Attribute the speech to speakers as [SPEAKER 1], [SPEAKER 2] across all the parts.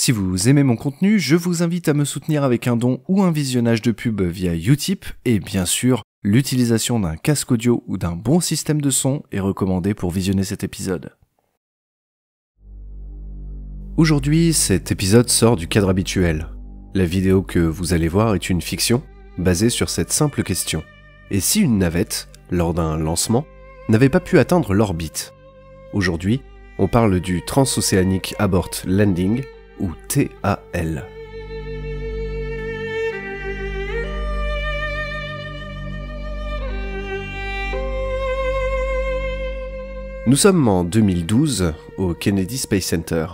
[SPEAKER 1] Si vous aimez mon contenu, je vous invite à me soutenir avec un don ou un visionnage de pub via Utip, et bien sûr, l'utilisation d'un casque audio ou d'un bon système de son est recommandée pour visionner cet épisode. Aujourd'hui, cet épisode sort du cadre habituel. La vidéo que vous allez voir est une fiction, basée sur cette simple question. Et si une navette, lors d'un lancement, n'avait pas pu atteindre l'orbite? Aujourd'hui, on parle du Transoceanic Abort Landing, ou TAL. Nous sommes en 2012 au Kennedy Space Center.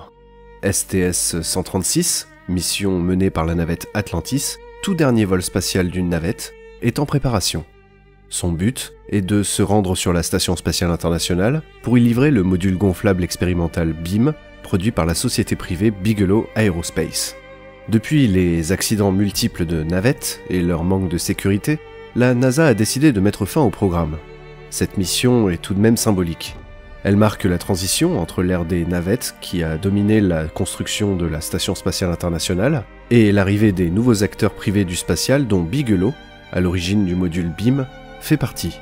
[SPEAKER 1] STS-136, mission menée par la navette Atlantis, tout dernier vol spatial d'une navette, est en préparation. Son but est de se rendre sur la Station Spatiale Internationale pour y livrer le module gonflable expérimental BEAM, produit par la société privée Bigelow Aerospace. Depuis les accidents multiples de navettes et leur manque de sécurité, la NASA a décidé de mettre fin au programme. Cette mission est tout de même symbolique. Elle marque la transition entre l'ère des navettes qui a dominé la construction de la Station Spatiale Internationale et l'arrivée des nouveaux acteurs privés du spatial dont Bigelow, à l'origine du module BEAM, fait partie.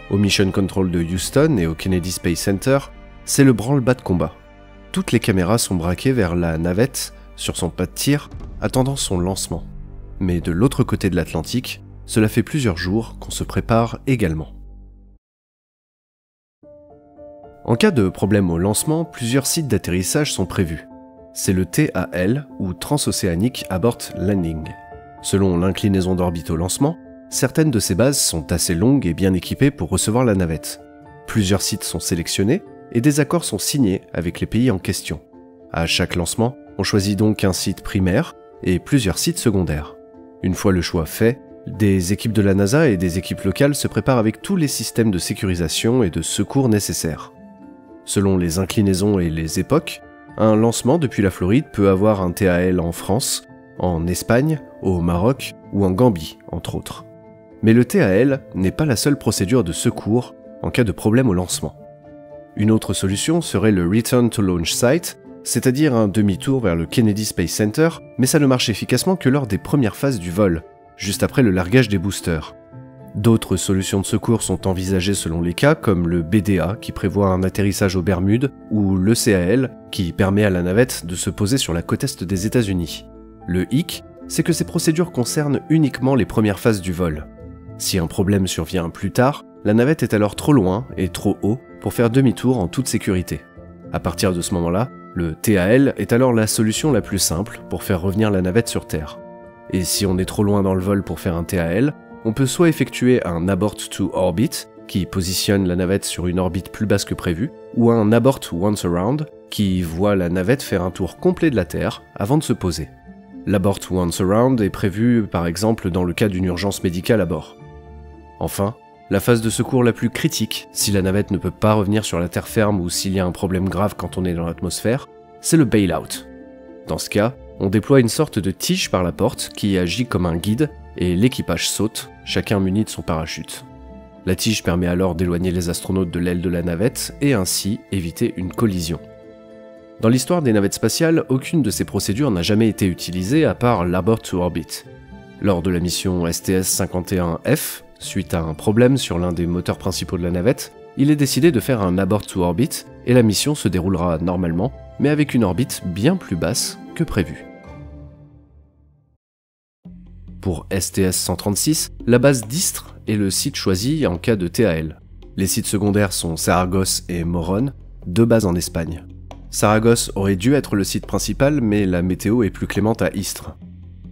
[SPEAKER 1] Au Mission Control de Houston et au Kennedy Space Center, c'est le branle-bas de combat. Toutes les caméras sont braquées vers la navette, sur son pas de tir, attendant son lancement. Mais de l'autre côté de l'Atlantique, cela fait plusieurs jours qu'on se prépare également. En cas de problème au lancement, plusieurs sites d'atterrissage sont prévus. C'est le TAL, ou Transoceanic Abort Landing. Selon l'inclinaison d'orbite au lancement, certaines de ces bases sont assez longues et bien équipées pour recevoir la navette. Plusieurs sites sont sélectionnés, et des accords sont signés avec les pays en question. À chaque lancement, on choisit donc un site primaire et plusieurs sites secondaires. Une fois le choix fait, des équipes de la NASA et des équipes locales se préparent avec tous les systèmes de sécurisation et de secours nécessaires. Selon les inclinaisons et les époques, un lancement depuis la Floride peut avoir un TAL en France, en Espagne, au Maroc ou en Gambie, entre autres. Mais le TAL n'est pas la seule procédure de secours en cas de problème au lancement. Une autre solution serait le Return to Launch Site, c'est-à-dire un demi-tour vers le Kennedy Space Center, mais ça ne marche efficacement que lors des premières phases du vol, juste après le largage des boosters. D'autres solutions de secours sont envisagées selon les cas, comme le BDA qui prévoit un atterrissage aux Bermudes, ou le CAL qui permet à la navette de se poser sur la côte est des États-Unis. Le hic, c'est que ces procédures concernent uniquement les premières phases du vol. Si un problème survient plus tard, la navette est alors trop loin et trop haut pour faire demi-tour en toute sécurité. À partir de ce moment-là, le TAL est alors la solution la plus simple pour faire revenir la navette sur Terre. Et si on est trop loin dans le vol pour faire un TAL, on peut soit effectuer un Abort to Orbit, qui positionne la navette sur une orbite plus basse que prévu, ou un Abort Once Around, qui voit la navette faire un tour complet de la Terre avant de se poser. L'Abort Once Around est prévu par exemple dans le cas d'une urgence médicale à bord. Enfin, la phase de secours la plus critique, si la navette ne peut pas revenir sur la terre ferme ou s'il y a un problème grave quand on est dans l'atmosphère, c'est le bail-out. Dans ce cas, on déploie une sorte de tige par la porte qui agit comme un guide et l'équipage saute, chacun muni de son parachute. La tige permet alors d'éloigner les astronautes de l'aile de la navette et ainsi éviter une collision. Dans l'histoire des navettes spatiales, aucune de ces procédures n'a jamais été utilisée à part l'Abort to Orbit. Lors de la mission STS-51F, suite à un problème sur l'un des moteurs principaux de la navette, il est décidé de faire un Abort to Orbit et la mission se déroulera normalement, mais avec une orbite bien plus basse que prévu. Pour STS-136, la base d'Istres est le site choisi en cas de TAL. Les sites secondaires sont Saragosse et Morón, deux bases en Espagne. Saragosse aurait dû être le site principal, mais la météo est plus clémente à Istres.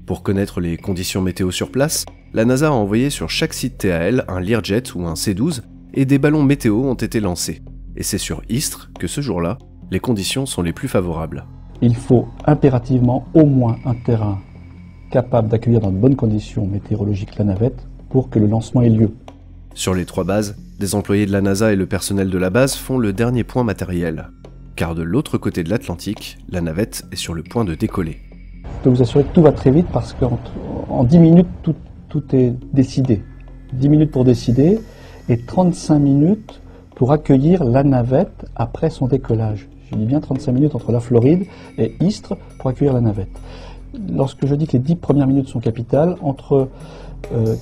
[SPEAKER 1] Pour connaître les conditions météo sur place, la NASA a envoyé sur chaque site TAL un Learjet ou un C-12 et des ballons météo ont été lancés. Et c'est sur Istres que ce jour-là, les conditions sont les plus favorables.
[SPEAKER 2] Il faut impérativement au moins un terrain capable d'accueillir dans de bonnes conditions météorologiques la navette pour que le lancement ait lieu.
[SPEAKER 1] Sur les trois bases, des employés de la NASA et le personnel de la base font le dernier point matériel. Car de l'autre côté de l'Atlantique, la navette est sur le point de décoller.
[SPEAKER 2] Je peux vous assurer que tout va très vite parce qu'en 10 minutes, tout est décidé. 10 minutes pour décider et 35 minutes pour accueillir la navette après son décollage. Je dis bien 35 minutes entre la Floride et Istres pour accueillir la navette. Lorsque je dis que les 10 premières minutes sont capitales, entre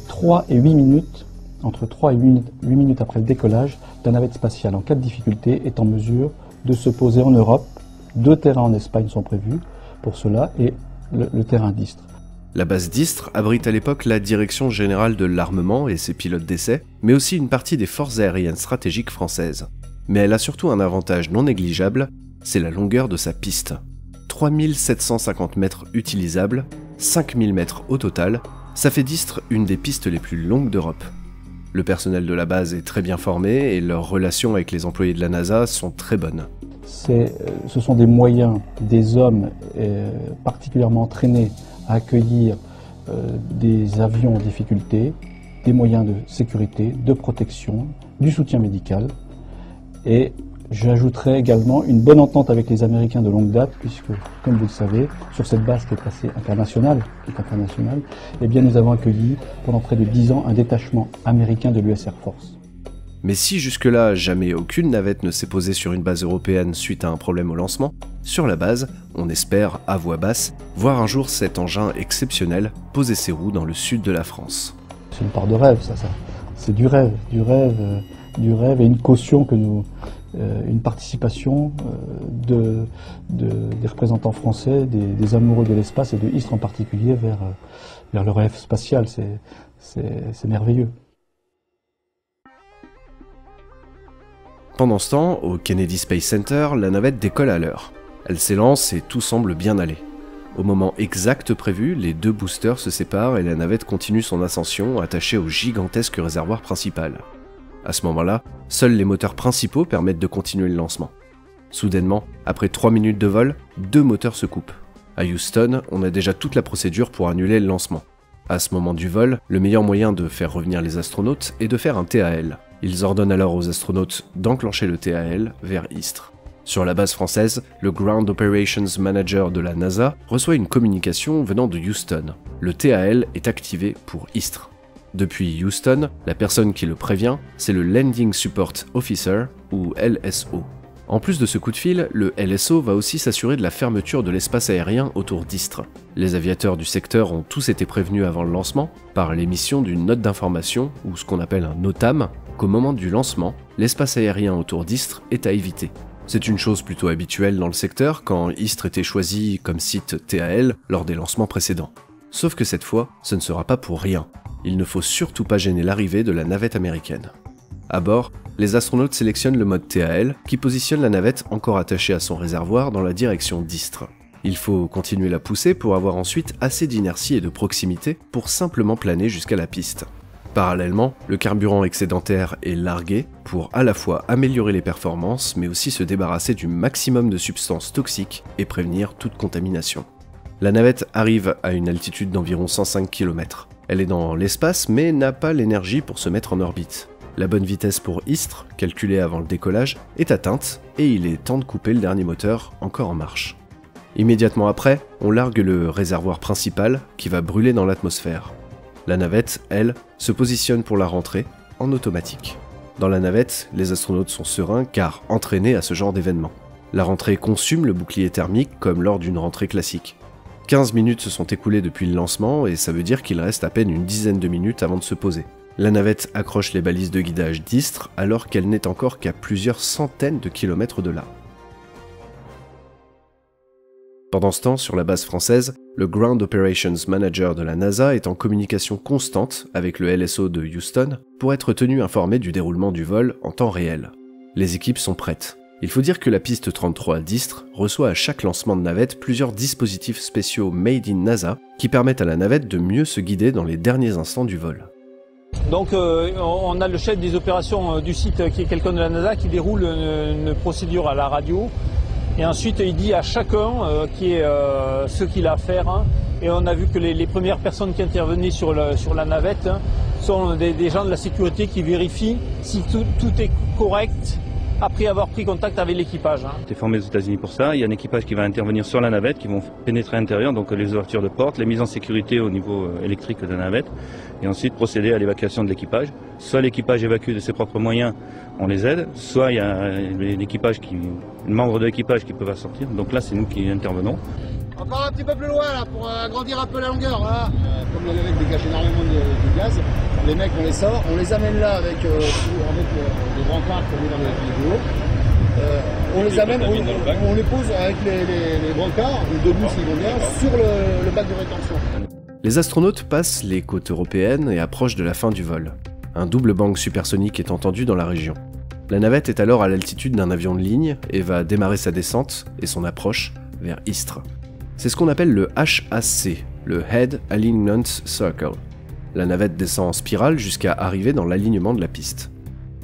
[SPEAKER 2] 3 et 8 minutes, entre 3 et 8 minutes après le décollage, la navette spatiale, en cas de difficulté, est en mesure de se poser en Europe. 2 terrains en Espagne sont prévus pour cela et le terrain d'Istres.
[SPEAKER 1] La base d'Istres abrite à l'époque la Direction Générale de l'Armement et ses pilotes d'essai, mais aussi une partie des forces aériennes stratégiques françaises. Mais elle a surtout un avantage non négligeable, c'est la longueur de sa piste. 3750 mètres utilisables, 5000 mètres au total, ça fait d'Istres une des pistes les plus longues d'Europe. Le personnel de la base est très bien formé et leurs relations avec les employés de la NASA sont très bonnes.
[SPEAKER 2] Ce sont des moyens, des hommes particulièrement entraînés à accueillir des avions en difficulté, des moyens de sécurité, de protection, du soutien médical. Et j'ajouterai également une bonne entente avec les Américains de longue date, puisque, comme vous le savez, sur cette base qui est internationale, eh bien nous avons accueilli pendant près de 10 ans un détachement américain de l'US Air Force.
[SPEAKER 1] Mais si jusque-là jamais aucune navette ne s'est posée sur une base européenne suite à un problème au lancement, sur la base, on espère, à voix basse, voir un jour cet engin exceptionnel poser ses roues dans le sud de la France.
[SPEAKER 2] C'est une part de rêve, ça. C'est du rêve et une caution que nous, une participation des représentants français, des amoureux de l'espace et de Istres en particulier vers le rêve spatial. C'est merveilleux.
[SPEAKER 1] Pendant ce temps, au Kennedy Space Center, la navette décolle à l'heure. Elle s'élance et tout semble bien aller. Au moment exact prévu, les 2 boosters se séparent et la navette continue son ascension attachée au gigantesque réservoir principal. À ce moment-là, seuls les moteurs principaux permettent de continuer le lancement. Soudainement, après 3 minutes de vol, 2 moteurs se coupent. À Houston, on a déjà toute la procédure pour annuler le lancement. À ce moment du vol, le meilleur moyen de faire revenir les astronautes est de faire un TAL. Ils ordonnent alors aux astronautes d'enclencher le TAL vers Istres. Sur la base française, le Ground Operations Manager de la NASA reçoit une communication venant de Houston. Le TAL est activé pour Istres. Depuis Houston, la personne qui le prévient, c'est le Landing Support Officer, ou LSO. En plus de ce coup de fil, le LSO va aussi s'assurer de la fermeture de l'espace aérien autour d'Istres. Les aviateurs du secteur ont tous été prévenus avant le lancement par l'émission d'une note d'information, ou ce qu'on appelle un NOTAM, qu'au moment du lancement, l'espace aérien autour d'Istres est à éviter. C'est une chose plutôt habituelle dans le secteur quand Istres était choisi comme site TAL lors des lancements précédents. Sauf que cette fois, ce ne sera pas pour rien. Il ne faut surtout pas gêner l'arrivée de la navette américaine. À bord, les astronautes sélectionnent le mode TAL qui positionne la navette encore attachée à son réservoir dans la direction d'Istres. Il faut continuer la pousser pour avoir ensuite assez d'inertie et de proximité pour simplement planer jusqu'à la piste. Parallèlement, le carburant excédentaire est largué pour à la fois améliorer les performances mais aussi se débarrasser du maximum de substances toxiques et prévenir toute contamination. La navette arrive à une altitude d'environ 105 km. Elle est dans l'espace mais n'a pas l'énergie pour se mettre en orbite. La bonne vitesse pour Istres, calculée avant le décollage, est atteinte et il est temps de couper le dernier moteur encore en marche. Immédiatement après, on largue le réservoir principal qui va brûler dans l'atmosphère. La navette, elle, se positionne pour la rentrée en automatique. Dans la navette, les astronautes sont sereins car entraînés à ce genre d'événement. La rentrée consume le bouclier thermique comme lors d'une rentrée classique. 15 minutes se sont écoulées depuis le lancement et ça veut dire qu'il reste à peine une dizaine de minutes avant de se poser. La navette accroche les balises de guidage d'Istres alors qu'elle n'est encore qu'à plusieurs centaines de kilomètres de là. Pendant ce temps, sur la base française, le Ground Operations Manager de la NASA est en communication constante avec le LSO de Houston pour être tenu informé du déroulement du vol en temps réel. Les équipes sont prêtes. Il faut dire que la piste 33 d'Istres reçoit à chaque lancement de navette plusieurs dispositifs spéciaux Made in NASA qui permettent à la navette de mieux se guider dans les derniers instants du vol.
[SPEAKER 3] Donc on a le chef des opérations du site qui est quelqu'un de la NASA qui déroule une procédure à la radio. Et ensuite, il dit à chacun ce qu'il a à faire. Hein. Et on a vu que les premières personnes qui intervenaient sur la navette sont des gens de la sécurité qui vérifient si tout est correct après avoir pris contact avec l'équipage.
[SPEAKER 4] On est formé aux États-Unis pour ça. Il y a un équipage qui va intervenir sur la navette, qui vont pénétrer à l'intérieur, donc les ouvertures de portes, les mises en sécurité au niveau électrique de la navette, et ensuite procéder à l'évacuation de l'équipage. Soit l'équipage évacue de ses propres moyens, on les aide, soit il y a l'équipage le membre de l'équipage qui peut sortir. Donc là, c'est nous qui intervenons.
[SPEAKER 5] Encore un petit peu plus loin là pour agrandir un peu la longueur. Là. Comme la navette dégage énormément de gaz, les mecs on les sort, on les amène là avec les brancards qu'on met dans les vidéos. On les amène, on les pose avec les brancards, ou debout s'ils vont bien, sur le bac de rétention.
[SPEAKER 1] Les astronautes passent les côtes européennes et approchent de la fin du vol. Un double bang supersonique est entendu dans la région. La navette est alors à l'altitude d'un avion de ligne et va démarrer sa descente et son approche vers Istres. C'est ce qu'on appelle le HAC, le Head Alignment Circle. La navette descend en spirale jusqu'à arriver dans l'alignement de la piste.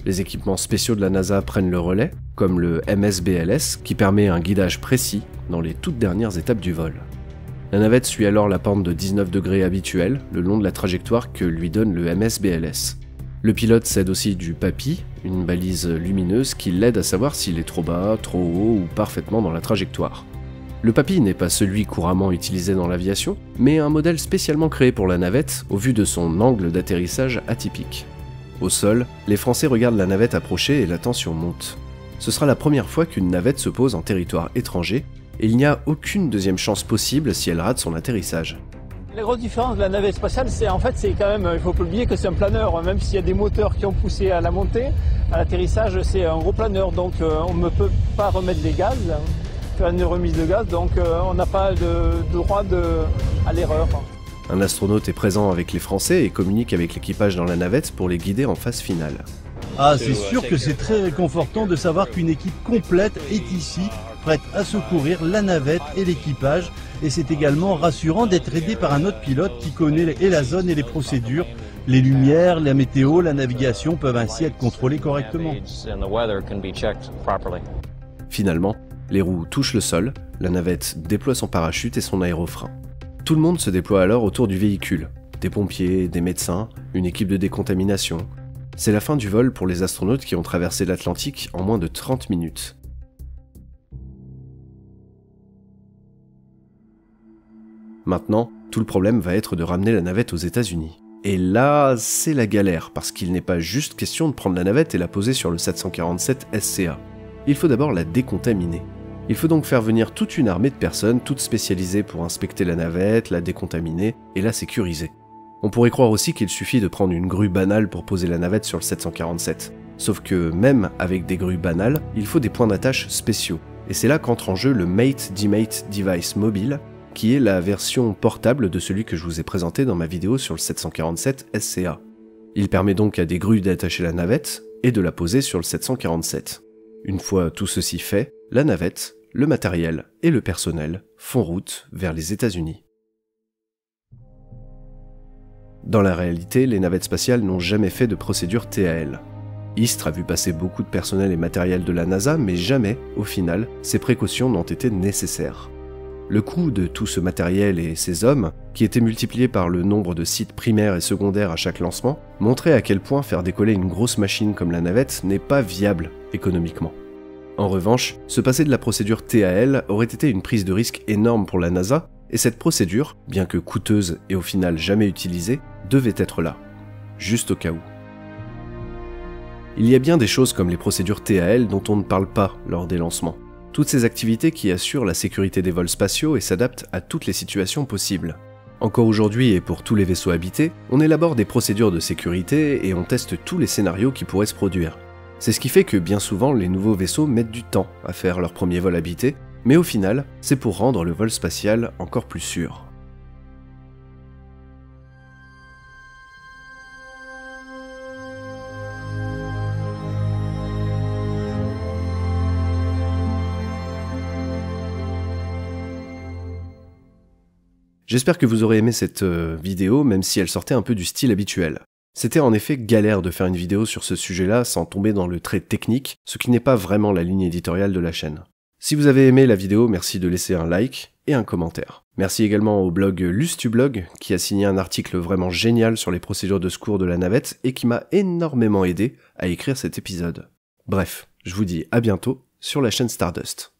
[SPEAKER 1] Les équipements spéciaux de la NASA prennent le relais, comme le MSBLS qui permet un guidage précis dans les toutes dernières étapes du vol. La navette suit alors la pente de 19 degrés habituelle le long de la trajectoire que lui donne le MSBLS. Le pilote s'aide aussi du PAPI, une balise lumineuse qui l'aide à savoir s'il est trop bas, trop haut ou parfaitement dans la trajectoire. Le PAPI n'est pas celui couramment utilisé dans l'aviation, mais un modèle spécialement créé pour la navette au vu de son angle d'atterrissage atypique. Au sol, les Français regardent la navette approcher et la tension monte. Ce sera la première fois qu'une navette se pose en territoire étranger, et il n'y a aucune deuxième chance possible si elle rate son atterrissage.
[SPEAKER 3] La grosse différence de la navette spatiale, c'est quand même, il faut pas oublier que c'est un planeur, même s'il y a des moteurs qui ont poussé à la montée, à l'atterrissage c'est un gros planeur, donc on ne peut pas remettre les gaz, faire une remise de gaz, donc on n'a pas de droit à l'erreur.
[SPEAKER 1] Un astronaute est présent avec les Français et communique avec l'équipage dans la navette pour les guider en phase finale.
[SPEAKER 6] Ah, c'est sûr que c'est très réconfortant de savoir qu'une équipe complète est ici, prête à secourir la navette et l'équipage. Et c'est également rassurant d'être aidé par un autre pilote qui connaît et la zone et les procédures. Les lumières, la météo, la navigation peuvent ainsi être contrôlées correctement.
[SPEAKER 1] Finalement, les roues touchent le sol, la navette déploie son parachute et son aérofrein. Tout le monde se déploie alors autour du véhicule. Des pompiers, des médecins, une équipe de décontamination. C'est la fin du vol pour les astronautes qui ont traversé l'Atlantique en moins de 30 minutes. Maintenant, tout le problème va être de ramener la navette aux États-Unis. Et là, c'est la galère, parce qu'il n'est pas juste question de prendre la navette et la poser sur le 747 SCA. Il faut d'abord la décontaminer. Il faut donc faire venir toute une armée de personnes, toutes spécialisées pour inspecter la navette, la décontaminer et la sécuriser. On pourrait croire aussi qu'il suffit de prendre une grue banale pour poser la navette sur le 747. Sauf que même avec des grues banales, il faut des points d'attache spéciaux. Et c'est là qu'entre en jeu le Mate-Demate Device mobile, qui est la version portable de celui que je vous ai présenté dans ma vidéo sur le 747 SCA. Il permet donc à des grues d'attacher la navette et de la poser sur le 747. Une fois tout ceci fait, la navette, le matériel et le personnel font route vers les États-Unis. Dans la réalité, les navettes spatiales n'ont jamais fait de procédure TAL. Istres a vu passer beaucoup de personnel et matériel de la NASA, mais jamais, au final, ces précautions n'ont été nécessaires. Le coût de tout ce matériel et ces hommes, qui étaient multipliés par le nombre de sites primaires et secondaires à chaque lancement, montrait à quel point faire décoller une grosse machine comme la navette n'est pas viable économiquement. En revanche, se passer de la procédure TAL aurait été une prise de risque énorme pour la NASA, et cette procédure, bien que coûteuse et au final jamais utilisée, devait être là, juste au cas où. Il y a bien des choses comme les procédures TAL dont on ne parle pas lors des lancements. Toutes ces activités qui assurent la sécurité des vols spatiaux et s'adaptent à toutes les situations possibles. Encore aujourd'hui et pour tous les vaisseaux habités, on élabore des procédures de sécurité et on teste tous les scénarios qui pourraient se produire. C'est ce qui fait que bien souvent les nouveaux vaisseaux mettent du temps à faire leur premier vol habité, mais au final, c'est pour rendre le vol spatial encore plus sûr. J'espère que vous aurez aimé cette vidéo, même si elle sortait un peu du style habituel. C'était en effet galère de faire une vidéo sur ce sujet-là sans tomber dans le trait technique, ce qui n'est pas vraiment la ligne éditoriale de la chaîne. Si vous avez aimé la vidéo, merci de laisser un like et un commentaire. Merci également au blog Lustublog, qui a signé un article vraiment génial sur les procédures de secours de la navette et qui m'a énormément aidé à écrire cet épisode. Bref, Je vous dis à bientôt sur la chaîne Stardust.